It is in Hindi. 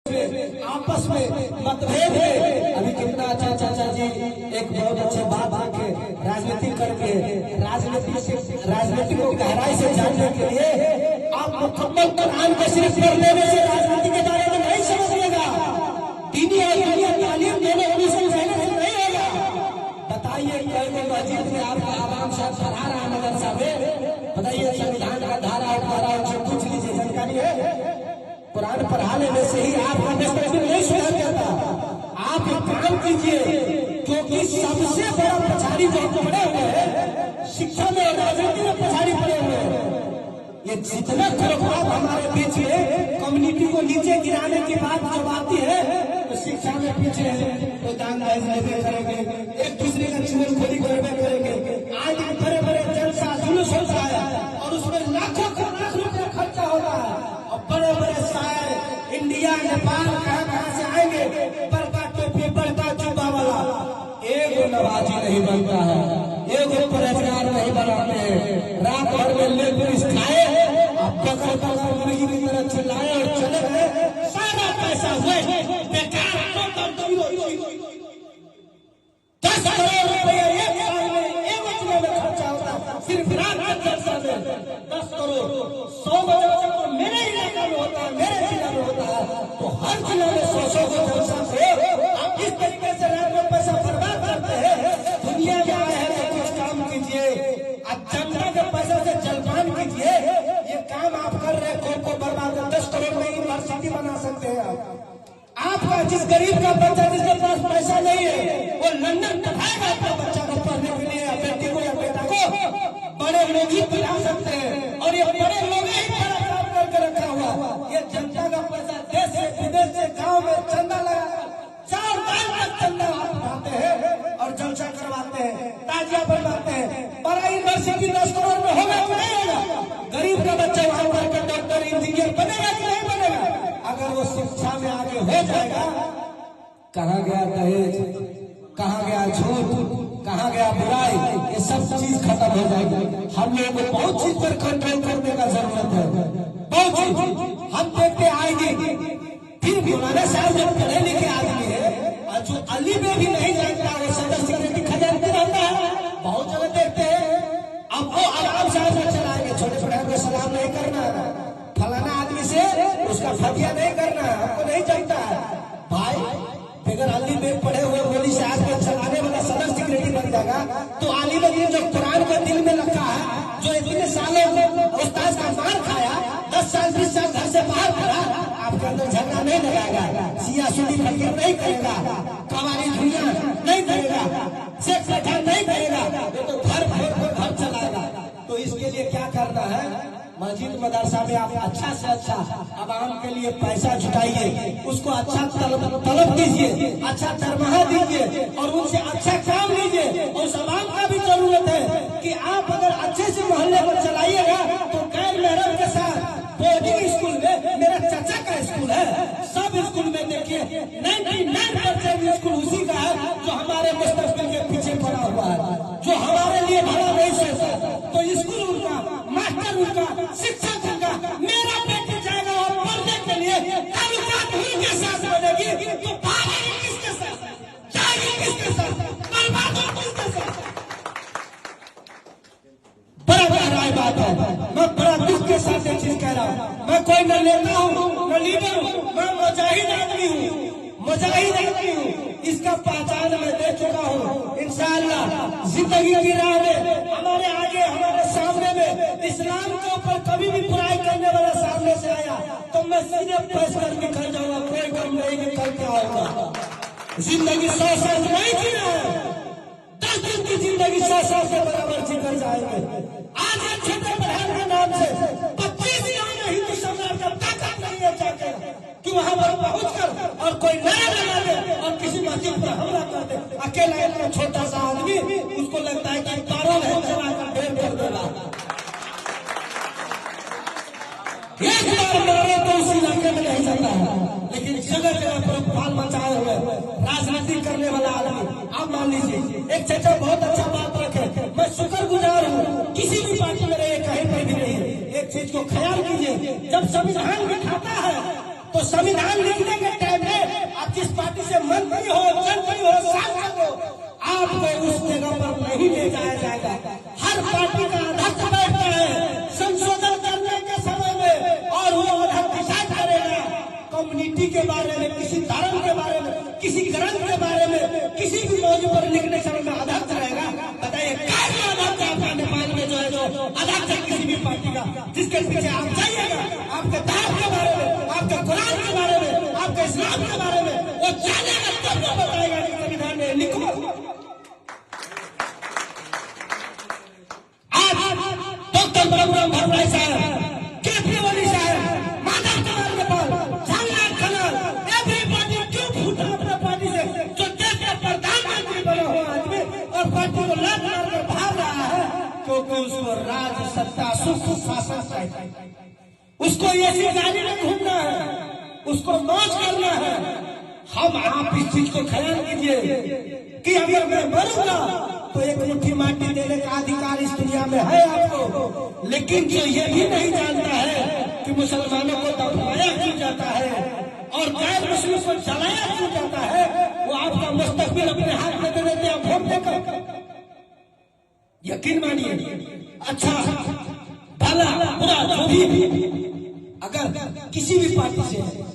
आपस में मतभेद है। अभी कितना अच्छा चाचा जी एक बहुत अच्छे बात आके राजनीति करके राजनीति को गहराई से जानने के लिए आप मुकम्मल कुरान को सिर्फ पढ़ लेने से राजनीति के बारे में नहीं समझिएगा, दीनी और दुनिया तालीम देने से नहीं होगा। बताइए पहले मस्जिद में आपका आराम साहब पढ़ा रहा है मदरसा में, बताइए संविधान का धारा उठारा उनसे पूछ लीजिए, जानकारी है? कुरान पढ़ा लेने से ही आपका मुस्तकबिल नहीं सुधर जाता। आप एक काम कीजिए, क्योंकि सबसे बड़ा पछाड़ी जो पड़े हुए हैं शिक्षा में और राजनीति में पछाड़ी पड़े हुए हैं। ये जितना खुरफात हमारे बीच में कम्युनिटी को नीचे गिराने की बात जब आती है तो शिक्षा में पीछे है, तो दानदाज नहीं करेंगे, एक दूसरे का चुगलखोरी करेंगे। आज बड़े बड़े जलसा जुलूस होता है और उसमें लाखों लाख रुपया खर्चा होता है और बड़े बड़े शायर इंडिया नेपाल कहाँ से आएंगे, बड़का टोपी बड़का जुब्बा वाला, एगो नवाजी नहीं बनता है, एगो परहेजगार नहीं बनाते हैं। रात भर में ले पुलिस खाए पकड़ मुर्गी की तरह चिल्लाए और चले गए, सारा पैसा हुए बेकार। 10 करोड़ रुपया एक साल में एक महीने में खर्चा होता है सिर्फ रात के जलसा में। 10 करोड़ 100 बजे तो मेरे इलाका में होता है, मेरे जिला में होता है, तो हर जिला में 100 को जलसा से आप इस तरीके से रात में पैसा बर्बाद करते हैं। दुनिया में आए हैं तो कुछ काम कीजिए, अब जनता के पैसे से जलपान कीजिए। ये काम आप कर रहे हैं, को बर्बाद 10 करोड़ में यूनिवर्सिटी बना सकते हैं आपका जिस गरीब का बच्चा जिसके पास पैसा नहीं है वो लंदन पढ़ाएगा अपने बच्चा को पढ़ने के लिए, या बेटी को या बेटा को बड़े लोग ही पढ़ा सकते हैं। और ये बड़े लोग ही बड़ा काम करके रखा हुआ, ये जनता का पैसा देश से विदेश से गाँव में चंदा लगा 4 साल तक चंदा उठाते हैं और जलसा करवाते हैं, ताजिया बनवाते हैं। बड़ा यूनिवर्सिटी 10 करोड़ में होगा कि नहीं होगा? गरीब का बच्चा वहां पढ़कर डॉक्टर इंजीनियर बनेगा कि नहीं बनेगा? अगर वो शिक्षा में आगे हो जाएगा, कहाँ गया दहेज, कहाँ गया झूठ, कहाँ गया बुराई, ये सब चीज खत्म हो जाएगी। हम लोगों को बहुत चीज पर कंट्रोल करने का जरूरत है, बहुत चीज हम देखते आएंगे। फिर मौलाना साहब जब पढ़े लिखे आदमी है और जो अली में भी नहीं जानता वो सदर सिक्योरिटी खजानती रहता है, बहुत जगह देखते हैं। अब वो आराम साहब में चलाएंगे, छोटे छोटे को सलाम नहीं करना, फलाना आदमी से उसका फतिया नहीं करना, हमको नहीं चलता है भाई। अगर अली में पढ़े हुए मोदी साहब को चलाने वाला सदर सिक्योरिटी बन जाएगा तो अली ने जो कुरान को दिल में रखा है, जो इतने सालों उस्ताद का मार खाया, 10 साल 20 साल घर से बाहर पड़ा, आपके अंदर झगड़ा नहीं लगाएगा, सिया सुनी फकीर नहीं करेगा, कवारी धुइयां नहीं करेगा, सेक्स पठान नहीं करेगा, ये तो घर चलाएगा। तो इसके लिए क्या करना है? मस्जिद मदरसा में आप अच्छा से अच्छा आवाम के लिए पैसा जुटाइए, उसको अच्छा तलब दीजिए, अच्छा दरमाहा दीजिए और उनसे अच्छा काम लीजिए। और उस आवाम का भी जरूरत है कि आप अगर अच्छे से मोहल्ले को चलाइएगा तो गैर महरम के साथ बोर्डिंग स्कूल में, मेरा चाचा का स्कूल है, सब स्कूल में देखिए 99% स्कूल उसी का है जो हमारे मुस्तकबिल के पीछे पड़ा हुआ है, जो हमारे लिए भला नहीं सोचता। तो स्कूल उनका, मास्टर उनका, शिक्षक उनका, मेरा बेटी जाएगा और पढ़ने के लिए ताल्लुकात उनके साथ बनेगी तो भागेगी किसके साथ, जाएगी किसके साथ, बर्बाद होगी किसके साथ? बड़ा गहराई बात है, मैं बड़ा दुख के साथ ये चीज कह रहा हूँ। मैं कोई न नेता हूँ न लीडर हूँ, मैं मुजाहिद आदमी हूँ, मुजाहिद आदमी हूँ। इसका पहचान मैं दे चुका हूँ। इंशाअल्लाह जिंदगी की राह में हमारे आगे हमारे सामने में इस्लाम के ऊपर कभी भी बुराई करने वाला सामने से आया तो मैं सीधे प्रेस कर निकल जाऊंगा, कोई कम नहीं निकल के आऊंगा। जिंदगी 100 साल नहीं जी रहा है, 10 दिन की जिंदगी 100 साल के बराबर जी कर जाएंगे। आज एक छोटे बहन के नाम से 25 गाँव में हिंदू समाज का ताकत नहीं है चाहते कि वहां पर पहुंच कर और कोई नया लगा दे और किसी मस्जिद पर हमला कर दे। अकेला इतना छोटा सा आदमी, उसको लगता है कि पारोल है चलाकर ढेर कर देगा। एक बार मारे तो उस इलाके में नहीं जाता है, लेकिन जगह जगह पर फाल मचाए हुए राजनीति करने वाला आदमी। आप मान लीजिए एक चाचा बहुत अच्छा बात रखे, मैं शुक्रगुजार हूँ, किसी भी पार्टी में रहे कहीं पर भी नहीं। एक चीज को ख्याल कीजिए, जब संविधान लिखाता है तो संविधान लिखने के कम्युनिटी के बारे में, किसी धर्म के बारे में, किसी ग्रंथ के बारे में, किसी भी मौजूद पर लिखने समय में अध्यक्ष रहेगा, बताइए कैसे अध्यक्ष आपका नेपाल में जो है जो अध्यक्ष है किसी भी पार्टी का, जिसके पीछे आप जाइएगा, आपके धर्म के बारे में, आपके कुरान के बारे में, आपके इस्लाम के बारे में वो जानेगा, तब वो बताएगा कि संविधान में लिखो। आज डॉक्टर ब्रह्म भरवाई साहब, केपीओली साहब, माधव कुमार नेपाल, झालनाथ खनाल, एवरीबॉडी क्यों फूटा अपने पार्टी से, जो देश का प्रधानमंत्री बना हुआ आदमी और पार्टी को लात मारकर भाग रहा है, क्योंकि उसको राज सत्ता सुख शासन चाहिए, उसको ये गाड़ी में घूमना है, उसको मौज करना है। हम आप इस चीज को ख्याल कीजिए कि अगर मैं मरूंगा तो एक मुट्ठी माटी देने का अधिकार इस दुनिया में है आपको, लेकिन जो ये भी नहीं जानता है कि मुसलमानों को दफनाया क्यों जाता है और गैर मुस्लिम को जलाया क्यों जाता है, वो आपका मुस्तकबिल अपने हाथ में दे देते हैं वोट देकर। यकीन मानिए, अच्छा भला बुरा जो भी अगर किसी भी पार्टी से